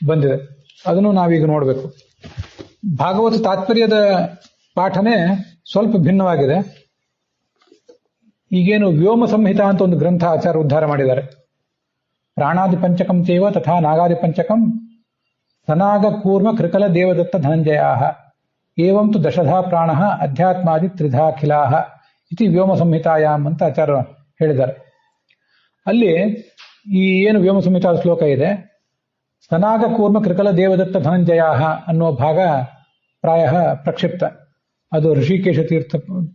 ಬಂದಿದೆ. ಅದನ್ನು ನಾವೀಗ ನೋಡಬೇಕು. ಭಾಗವತ ತಾತ್ಪರ್ಯದ ಪಾಠನೇ ಸ್ವಲ್ಪ ಭಿನ್ನವಾಗಿದೆ. ಈಗೇನು ವ್ಯೋಮ ಸಂಹಿತ ಅಂತ ಒಂದು ಗ್ರಂಥ ಆಚಾರ್ಯ ಉದ್ಧಾರ ಮಾಡಿದ್ದಾರೆ. ಪ್ರಾಣಾದಿ ಪಂಚಕಂ ಚೈವ ತಥಾ ನಾಗಾದಿ ಪಂಚಕಂ ಸನಾಗ, ಕೂರ್ಮ, ಕೃಕಲ, ದೇವದತ್ತ, ಧನಂಜಯಾಹ ಏವಂ ತು ದಶಧಾ ಪ್ರಾಣ ಅಧ್ಯಾತ್ಮಾದಿ ತ್ರಿಧಾಖಿಲಾಹ ಇತಿ ವ್ಯೋಮ ಸಂಹಿತಾಯಾಮ್ ಅಂತ ಆಚಾರ್ಯ ಹೇಳಿದ್ದಾರೆ. ಅಲ್ಲಿ ಈ ಏನು ವ್ಯೋಮ ಸಂಹಿತಾ ಶ್ಲೋಕ ಇದೆ, ಸನಾಗ, ಕೂರ್ಮ, ಕೃಕಲ, ದೇವದತ್ತ, ಧನಂಜಯಾಹ ಅನ್ನುವ ಭಾಗ ಪ್ರಾಯ ಪ್ರಕ್ಷಿಪ್ತ. ಅದು ಋಷಿಕೇಶ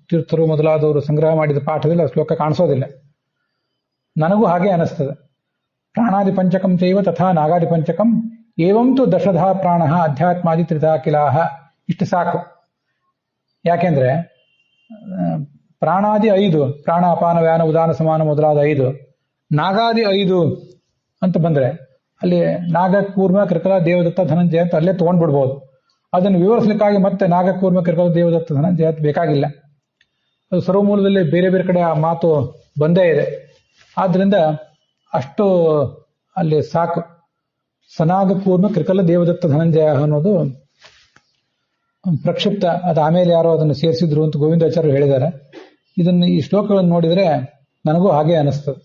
ತೀರ್ಥರು ಮೊದಲಾದವರು ಸಂಗ್ರಹ ಮಾಡಿದ ಪಾಠದಲ್ಲಿ ಆ ಶ್ಲೋಕ ಕಾಣಿಸೋದಿಲ್ಲ. ನನಗೂ ಹಾಗೆ ಅನಿಸ್ತದೆ. ಪ್ರಾಣಾದಿ ಪಂಚಕಂ ಚೈವ ತಥಾ ನಾಗಾದಿ ಪಂಚಕಂ ಏವಂತು ದಶಧಾ ಪ್ರಾಣ ಅಧ್ಯಾತ್ಮಾದಿ ತ್ರಿಧಾಖಿಲಾಹ, ಇಷ್ಟು ಸಾಕು. ಯಾಕೆಂದ್ರೆ ಪ್ರಾಣಾದಿ 5, ಪ್ರಾಣ, ಅಪಾನ, ವ್ಯಾನ, ಉದಾನ, ಸಮಾನ ಮೊದಲಾದ 5, ನಾಗಾದಿ 5 ಅಂತ ಬಂದ್ರೆ ಅಲ್ಲಿ ನಾಗ, ಕೂರ್ಮ, ಕೃಕಲ, ದೇವದತ್ತ, ಧನಂಜಯ ಅಂತ ಅಲ್ಲೇ ತಗೊಂಡ್ಬಿಡ್ಬೋದು. ಅದನ್ನು ವಿವರಿಸಲಿಕ್ಕಾಗಿ ಮತ್ತೆ ನಾಗ, ಕೂರ್ಮ, ಕೃಕಲ, ದೇವದತ್ತ, ಧನಂಜಯ ಬೇಕಾಗಿಲ್ಲ. ಅದು ಸರ್ವಮೂಲದಲ್ಲಿ ಬೇರೆ ಬೇರೆ ಕಡೆ ಆ ಮಾತು ಬಂದೇ ಇದೆ. ಆದ್ರಿಂದ ಅಷ್ಟು ಅಲ್ಲಿ ಸಾಕು. ಸನಾಗ, ಕೂರ್ಮ, ಕೃಕಲ, ದೇವದತ್ತ, ಧನಂಜಯ ಅನ್ನೋದು ಪ್ರಕ್ಷಿಪ್ತ. ಅದು ಆಮೇಲೆ ಯಾರೋ ಅದನ್ನು ಸೇರಿಸಿದ್ರು ಅಂತ ಗೋವಿಂದಾಚಾರ್ಯರು ಹೇಳಿದ್ದಾರೆ. ಇದನ್ನು ಈ ಶ್ಲೋಕಗಳನ್ನು ನೋಡಿದರೆ ನನಗೂ ಹಾಗೆ ಅನಿಸ್ತದೆ.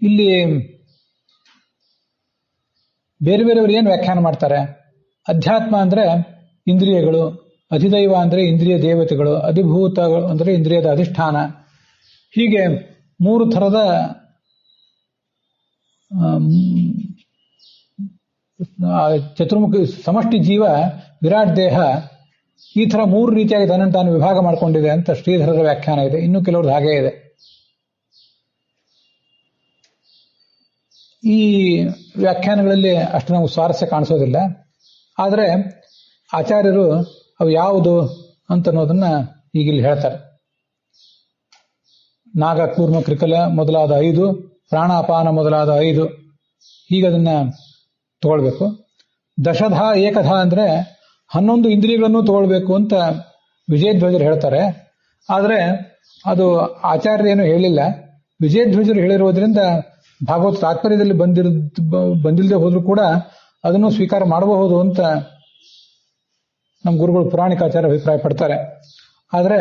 ಇಲ್ಲಿ ಬೇರೆ ಬೇರೆಯವರು ಏನು ವ್ಯಾಖ್ಯಾನ ಮಾಡ್ತಾರೆ? ಅಧ್ಯಾತ್ಮ ಅಂದ್ರೆ ಇಂದ್ರಿಯಗಳು, ಅಧಿದೈವ ಅಂದ್ರೆ ಇಂದ್ರಿಯ ದೇವತೆಗಳು, ಅಧಿಭೂತಗಳು ಅಂದ್ರೆ ಇಂದ್ರಿಯದ ಅಧಿಷ್ಠಾನ. ಹೀಗೆ 3 ಥರದ ಚತುರ್ಮುಖ ಸಮಷ್ಟಿ ಜೀವ, ವಿರಾಟ್ ದೇಹ, ಈ ಥರ 3 ರೀತಿಯಾಗಿ ತನ್ನನ್ನು ತಾನು ವಿಭಾಗ ಮಾಡಿಕೊಂಡಿದೆ ಅಂತ ಶ್ರೀಧರರ ವ್ಯಾಖ್ಯಾನ ಇದೆ. ಇನ್ನು ಕೆಲವ್ರದ್ದು ಹಾಗೇ ಇದೆ. ಈ ವ್ಯಾಖ್ಯಾನಗಳಲ್ಲಿ ಅಷ್ಟು ನಮಗೆ ಸ್ವಾರಸ್ಯ ಕಾಣಿಸೋದಿಲ್ಲ. ಆದರೆ ಆಚಾರ್ಯರು ಅವು ಯಾವುದು ಅಂತ ಅನ್ನೋದನ್ನ ಈಗಿಲ್ಲಿ ಹೇಳ್ತಾರೆ. ನಾಗ, ಕೂರ್ಮ, ಕೃಕಲ ಮೊದಲಾದ 5, ಪ್ರಾಣ, ಅಪಾನ ಮೊದಲಾದ 5, ಹೀಗದನ್ನ ತಗೊಳ್ಬೇಕು. ದಶಧಾ ಏಕಧಾ ಅಂದ್ರೆ 11 ಇಂದ್ರಿಯಗಳನ್ನು ತಗೊಳ್ಬೇಕು ಅಂತ ವಿಜಯಧ್ವಜರು ಹೇಳ್ತಾರೆ. ಆದರೆ ಅದು ಆಚಾರ್ಯರೇನು ಹೇಳಿಲ್ಲ. ವಿಜಯಧ್ವಜರು ಹೇಳಿರುವುದರಿಂದ ಭಾಗವತ ತಾತ್ಪರ್ಯದಲ್ಲಿ ಬಂದಿಲ್ಲದೆ ಹೋದ್ರೂ ಕೂಡ ಅದನ್ನು ಸ್ವೀಕಾರ ಮಾಡಬಹುದು ಅಂತ ನಮ್ಮ ಗುರುಗಳು ಪುರಾಣಿಕಾಚಾರ್ಯ ಅಭಿಪ್ರಾಯ ಪಡ್ತಾರೆ. ಆದರೆ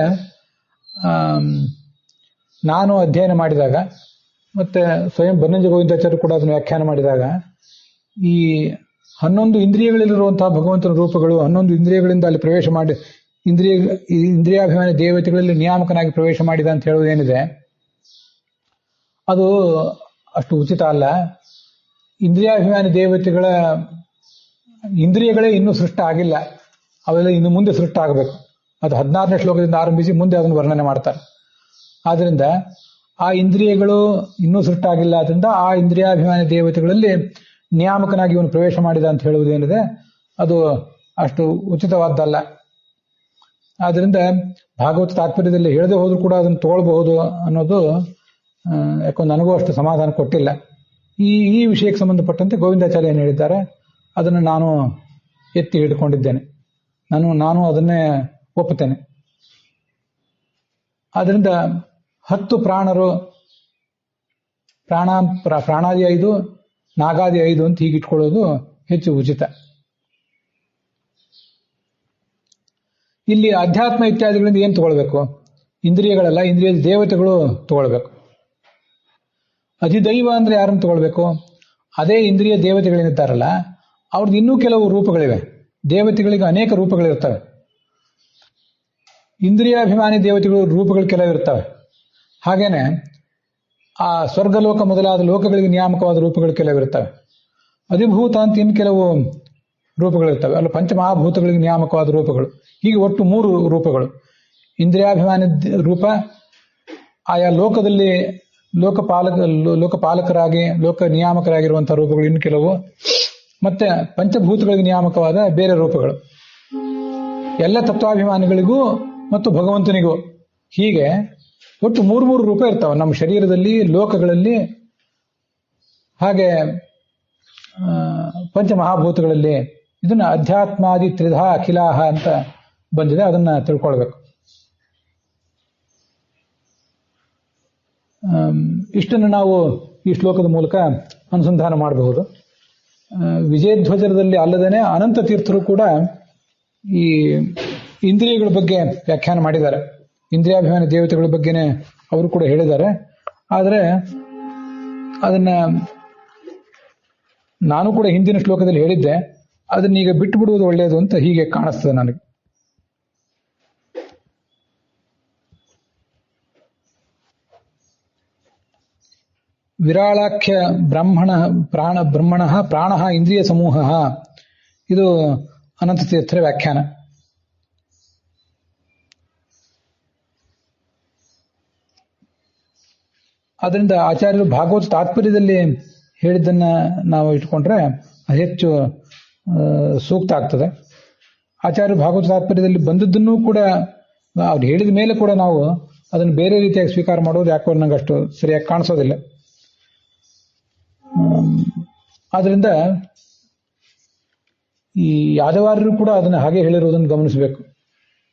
ನಾನು ಅಧ್ಯಯನ ಮಾಡಿದಾಗ ಮತ್ತೆ ಸ್ವಯಂ ಬನ್ನಂಜ ಗೋವಿಂದಾಚಾರ್ಯ ಕೂಡ ಅದನ್ನು ವ್ಯಾಖ್ಯಾನ ಮಾಡಿದಾಗ ಈ 11 ಇಂದ್ರಿಯಗಳಲ್ಲಿರುವಂತಹ ಭಗವಂತನ ರೂಪಗಳು 11 ಇಂದ್ರಿಯಗಳಿಂದ ಅಲ್ಲಿ ಪ್ರವೇಶ ಮಾಡಿ ಇಂದ್ರಿಯಾಭಿಮಾನಿ ದೇವತೆಗಳಲ್ಲಿ ನಿಯಾಮಕನಾಗಿ ಪ್ರವೇಶ ಮಾಡಿದ ಅಂತ ಹೇಳುವುದೇನಿದೆ ಅದು ಅಷ್ಟು ಉಚಿತ ಅಲ್ಲ. ಇಂದ್ರಿಯಾಭಿಮಾನಿ ದೇವತೆಗಳ ಇಂದ್ರಿಯಗಳೇ ಇನ್ನೂ ಸೃಷ್ಟಿ ಆಗಿಲ್ಲ, ಅವೆಲ್ಲ ಇನ್ನು ಮುಂದೆ ಸೃಷ್ಟಿ ಆಗಬೇಕು. ಅದು 16ನೇ ಶ್ಲೋಕದಿಂದ ಆರಂಭಿಸಿ ಮುಂದೆ ಅದನ್ನು ವರ್ಣನೆ ಮಾಡ್ತಾರೆ. ಆದ್ರಿಂದ ಆ ಇಂದ್ರಿಯಗಳು ಇನ್ನೂ ಸೃಷ್ಟಿ ಆಗಿಲ್ಲ, ಆದ್ರಿಂದ ಆ ಇಂದ್ರಿಯಾಭಿಮಾನಿ ದೇವತೆಗಳಲ್ಲಿ ನಿಯಾಮಕನಾಗಿ ಇವನು ಪ್ರವೇಶ ಮಾಡಿದ ಅಂತ ಹೇಳುವುದೇನಿದೆ ಅದು ಅಷ್ಟು ಉಚಿತವಾದ್ದಲ್ಲ. ಆದ್ರಿಂದ ಭಾಗವತ ತಾತ್ಪರ್ಯದಲ್ಲಿ ಹೇಳದೆ ಹೋದ್ರೂ ಕೂಡ ಅದನ್ನು ತಗೊಳ್ಬಹುದು ಅನ್ನೋದು ಯಾಕೋ ನನಗೂ ಅಷ್ಟು ಸಮಾಧಾನ ಕೊಟ್ಟಿಲ್ಲ. ಈ ವಿಷಯಕ್ಕೆ ಸಂಬಂಧಪಟ್ಟಂತೆ ಗೋವಿಂದಾಚಾರ್ಯ ಏನು ಹೇಳಿದ್ದಾರೆ ಅದನ್ನು ನಾನು ಎತ್ತಿ ಹಿಡ್ಕೊಂಡಿದ್ದೇನೆ. ನಾನು ಅದನ್ನೇ ಒಪ್ಪುತ್ತೇನೆ. ಆದ್ರಿಂದ 10 ಪ್ರಾಣರು, ಪ್ರಾಣಾದಿ 5, ನಾಗಾದಿ 5 ಅಂತ ಹೀಗಿಟ್ಕೊಳ್ಳೋದು ಹೆಚ್ಚು ಉಚಿತ. ಇಲ್ಲಿ ಅಧ್ಯಾತ್ಮ ಇತ್ಯಾದಿಗಳಿಂದ ಏನು ತಗೊಳ್ಬೇಕು? ಇಂದ್ರಿಯಗಳಲ್ಲ, ಇಂದ್ರಿಯ ದೇವತೆಗಳು ತಗೊಳ್ಬೇಕು. ಅಧಿದೈವ ಅಂದ್ರೆ ಯಾರನ್ನು ತಗೊಳ್ಬೇಕು? ಅದೇ ಇಂದ್ರಿಯ ದೇವತೆಗಳೇನಿದ್ದಾರಲ್ಲ ಅವ್ರದ್ದು ಇನ್ನೂ ಕೆಲವು ರೂಪಗಳಿವೆ. ದೇವತೆಗಳಿಗೆ ಅನೇಕ ರೂಪಗಳಿರ್ತವೆ. ಇಂದ್ರಿಯಾಭಿಮಾನಿ ದೇವತೆಗಳು ರೂಪಗಳು ಕೆಲವಿರ್ತವೆ. ಹಾಗೇನೆ ಆ ಸ್ವರ್ಗಲೋಕ ಮೊದಲಾದ ಲೋಕಗಳಿಗೆ ನಿಯಾಮಕವಾದ ರೂಪಗಳು ಕೆಲವಿರ್ತವೆ. ಅಧಿಭೂತ ಅಂತ ಇನ್ನು ಕೆಲವು ರೂಪಗಳಿರ್ತವೆ. ಅಲ್ಲ ಪಂಚಮಹಾಭೂತಗಳಿಗೆ ನಿಯಾಮಕವಾದ ರೂಪಗಳು. ಹೀಗೆ ಒಟ್ಟು 3 ರೂಪಗಳು. ಇಂದ್ರಿಯಾಭಿಮಾನಿ ರೂಪ, ಆಯಾ ಲೋಕದಲ್ಲಿ ಲೋಕಪಾಲಕರಾಗಿ ಲೋಕ ನಿಯಾಮಕರಾಗಿರುವಂತಹ ರೂಪಗಳು ಇನ್ನು ಕೆಲವು, ಮತ್ತೆ ಪಂಚಭೂತಗಳಿಗೆ ನಿಯಾಮಕವಾದ ಬೇರೆ ರೂಪಗಳು. ಎಲ್ಲ ತತ್ವಾಭಿಮಾನಿಗಳಿಗೂ ಮತ್ತು ಭಗವಂತನಿಗೂ ಹೀಗೆ ಒಟ್ಟು 3 ರೂಪ ಇರ್ತಾವೆ ನಮ್ಮ ಶರೀರದಲ್ಲಿ, ಲೋಕಗಳಲ್ಲಿ, ಹಾಗೆ ಪಂಚಮಹಾಭೂತಗಳಲ್ಲಿ. ಇದನ್ನ ಅಧ್ಯಾತ್ಮಾದಿ ತ್ರಿಧಾ ಅಖಿಲಾಹ ಅಂತ ಬಂದಿದೆ, ಅದನ್ನ ತಿಳ್ಕೊಳ್ಬೇಕು. ಇಷ್ಟನ್ನು ನಾವು ಈ ಶ್ಲೋಕದ ಮೂಲಕ ಅನುಸಂಧಾನ ಮಾಡಬಹುದು. ವಿಜಯಧ್ವಜರದಲ್ಲಿ ಅಲ್ಲದೇನೆ ಅನಂತ ತೀರ್ಥರು ಕೂಡ ಈ ಇಂದ್ರಿಯಗಳ ಬಗ್ಗೆ ವ್ಯಾಖ್ಯಾನ ಮಾಡಿದ್ದಾರೆ. ಇಂದ್ರಿಯಾಭಿಮಾನಿ ದೇವತೆಗಳ ಬಗ್ಗೆನೇ ಅವರು ಕೂಡ ಹೇಳಿದ್ದಾರೆ. ಆದರೆ ಅದನ್ನ ನಾನು ಕೂಡ ಹಿಂದಿನ ಶ್ಲೋಕದಲ್ಲಿ ಹೇಳಿದ್ದೆ, ಅದನ್ನ ಈಗ ಬಿಟ್ಟು ಬಿಡುವುದು ಒಳ್ಳೆಯದು ಅಂತ ಹೀಗೆ ಕಾಣಿಸ್ತದೆ ನನಗೆ. ವಿರಾಳಾಖ್ಯ ಬ್ರಹ್ಮಣ ಪ್ರಾಣ ಇಂದ್ರಿಯ ಸಮೂಹ, ಇದು ಅನಂತ ತೀರ್ಥರ ವ್ಯಾಖ್ಯಾನ. ಅದರಿಂದ ಆಚಾರ್ಯರು ಭಾಗವತ ತಾತ್ಪರ್ಯದಲ್ಲಿ ಹೇಳಿದ್ದನ್ನ ನಾವು ಇಟ್ಕೊಂಡ್ರೆ ಅದು ಹೆಚ್ಚು ಸೂಕ್ತ ಆಗ್ತದೆ. ಆಚಾರ್ಯರು ಭಾಗವತ ತಾತ್ಪರ್ಯದಲ್ಲಿ ಬಂದದ್ದನ್ನೂ ಕೂಡ ಅವ್ರು ಹೇಳಿದ ಮೇಲೆ ಕೂಡ ನಾವು ಅದನ್ನು ಬೇರೆ ರೀತಿಯಾಗಿ ಸ್ವೀಕಾರ ಮಾಡೋದು ಯಾಕೋ ನಂಗೆ ಅಷ್ಟು ಸರಿಯಾಗಿ ಕಾಣಿಸೋದಿಲ್ಲ. ಆದ್ರಿಂದ ಈ ಯಾದವಾರ್ಯರು ಕೂಡ ಅದನ್ನು ಹಾಗೆ ಹೇಳಿರುವುದನ್ನು ಗಮನಿಸಬೇಕು.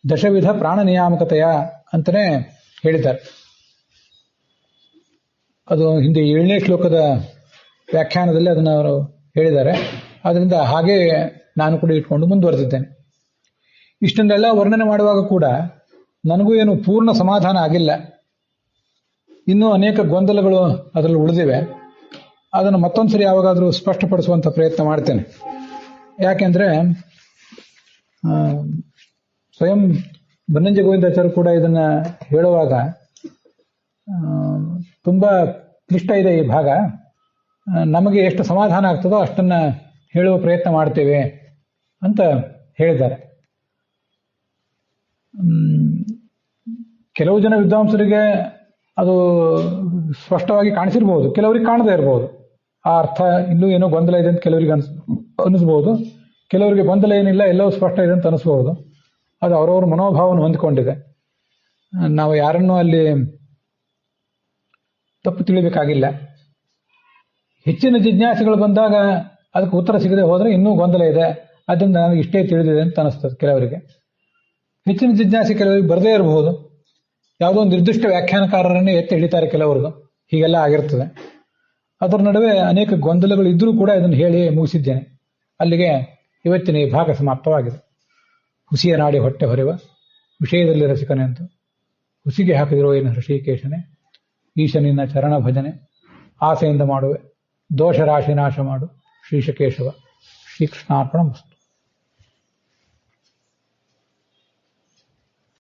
ದಶವಿಧ ಪ್ರಾಣ ನಿಯಾಮಕತೆಯ ಅಂತಲೇ ಹೇಳಿದ್ದಾರೆ. ಅದು ಹಿಂದೆ 7ನೇ ಶ್ಲೋಕದ ವ್ಯಾಖ್ಯಾನದಲ್ಲಿ ಅದನ್ನು ಅವರು ಹೇಳಿದ್ದಾರೆ. ಅದರಿಂದ ಹಾಗೆ ನಾನು ಕೂಡ ಇಟ್ಕೊಂಡು ಮುಂದುವರೆದಿದ್ದೇನೆ. ಇಷ್ಟನ್ನೆಲ್ಲ ವರ್ಣನೆ ಮಾಡುವಾಗ ಕೂಡ ನನಗೂ ಏನು ಪೂರ್ಣ ಸಮಾಧಾನ ಆಗಿಲ್ಲ. ಇನ್ನೂ ಅನೇಕ ಗೊಂದಲಗಳು ಅದರಲ್ಲಿ ಉಳಿದಿವೆ. ಅದನ್ನು ಮತ್ತೊಂದ್ಸರಿ ಯಾವಾಗಾದರೂ ಸ್ಪಷ್ಟಪಡಿಸುವಂತ ಪ್ರಯತ್ನ ಮಾಡ್ತೇನೆ. ಯಾಕೆಂದ್ರೆ ಸ್ವಯಂ ಬನ್ನಂಜ ಗೋವಿಂದಾಚಾರ್ಯ ಕೂಡ ಇದನ್ನ ಹೇಳುವಾಗ ತುಂಬಾ ಕ್ಲಿಷ್ಟ ಇದೆ ಈ ಭಾಗ, ನಮಗೆ ಎಷ್ಟು ಸಮಾಧಾನ ಆಗ್ತದೋ ಅಷ್ಟನ್ನ ಹೇಳುವ ಪ್ರಯತ್ನ ಮಾಡ್ತೇವೆ ಅಂತ ಹೇಳಿದ್ದಾರೆ. ಕೆಲವು ಜನ ವಿದ್ವಾಂಸರಿಗೆ ಅದು ಸ್ಪಷ್ಟವಾಗಿ ಕಾಣಿಸಿರ್ಬೋದು, ಕೆಲವರಿಗೆ ಕಾಣದೇ ಇರಬಹುದು. ಆ ಅರ್ಥ ಇನ್ನೂ ಏನೋ ಗೊಂದಲ ಇದೆ ಅಂತ ಕೆಲವರಿಗೆ ಅನಿಸ್ಬಹುದು. ಕೆಲವರಿಗೆ ಗೊಂದಲ ಏನಿಲ್ಲ, ಎಲ್ಲವೂ ಸ್ಪಷ್ಟ ಇದೆ ಅಂತ ಅನಿಸ್ಬಹುದು. ಅದು ಅವರವ್ರ ಮನೋಭಾವವನ್ನು ಹೊಂದಿಕೊಂಡಿದೆ. ನಾವು ಯಾರನ್ನೂ ಅಲ್ಲಿ ತಪ್ಪು ತಿಳಿಬೇಕಾಗಿಲ್ಲ. ಹೆಚ್ಚಿನ ಜಿಜ್ಞಾಸೆಗಳು ಬಂದಾಗ ಅದಕ್ಕೆ ಉತ್ತರ ಸಿಗದೆ ಹೋದ್ರೆ ಇನ್ನೂ ಗೊಂದಲ ಇದೆ, ಅದರಿಂದ ನನಗೆ ಇಷ್ಟೇ ತಿಳಿದಿದೆ ಅಂತ ಅನಿಸ್ತದೆ ಕೆಲವರಿಗೆ. ಹೆಚ್ಚಿನ ಜಿಜ್ಞಾಸೆ ಕೆಲವರಿಗೆ ಬರದೇ ಇರಬಹುದು. ಯಾವುದೋ ಒಂದು ನಿರ್ದಿಷ್ಟ ವ್ಯಾಖ್ಯಾನಕಾರರನ್ನೇ ಎತ್ತಿ ಹಿಡಿತಾರೆ ಕೆಲವರದು, ಹೀಗೆಲ್ಲ ಆಗಿರ್ತದೆ. ಅದರ ನಡುವೆ ಅನೇಕ ಗೊಂದಲಗಳು ಇದ್ರೂ ಕೂಡ ಇದನ್ನು ಹೇಳಿ ಮುಗಿಸಿದ್ದೇನೆ. ಅಲ್ಲಿಗೆ ಇವತ್ತಿನ ಈ ಭಾಗ ಸಮಾಪ್ತವಾಗಿದೆ. ಹುಸಿಯ ನಾಡಿ ಹೊಟ್ಟೆ ಹೊರೆವ ವಿಷಯದಲ್ಲಿ ರಸಿಕನೆ ಅಂತ ಹುಸಿಗೆ ಹಾಕಿದಿರೋ ಏನು ಹೃಷಿಕೇಶನೇ ಈಶನಿನ ಚರಣ ಭಜನೆ ಆಸೆಯಿಂದ ಮಾಡುವೆ. ದೋಷ ರಾಶಿ ನಾಶ ಮಾಡು ಶ್ರೀಶಕೇಶವ. ಶ್ರೀಕೃಷ್ಣಾರ್ಪಣ ಮಸ್ತು.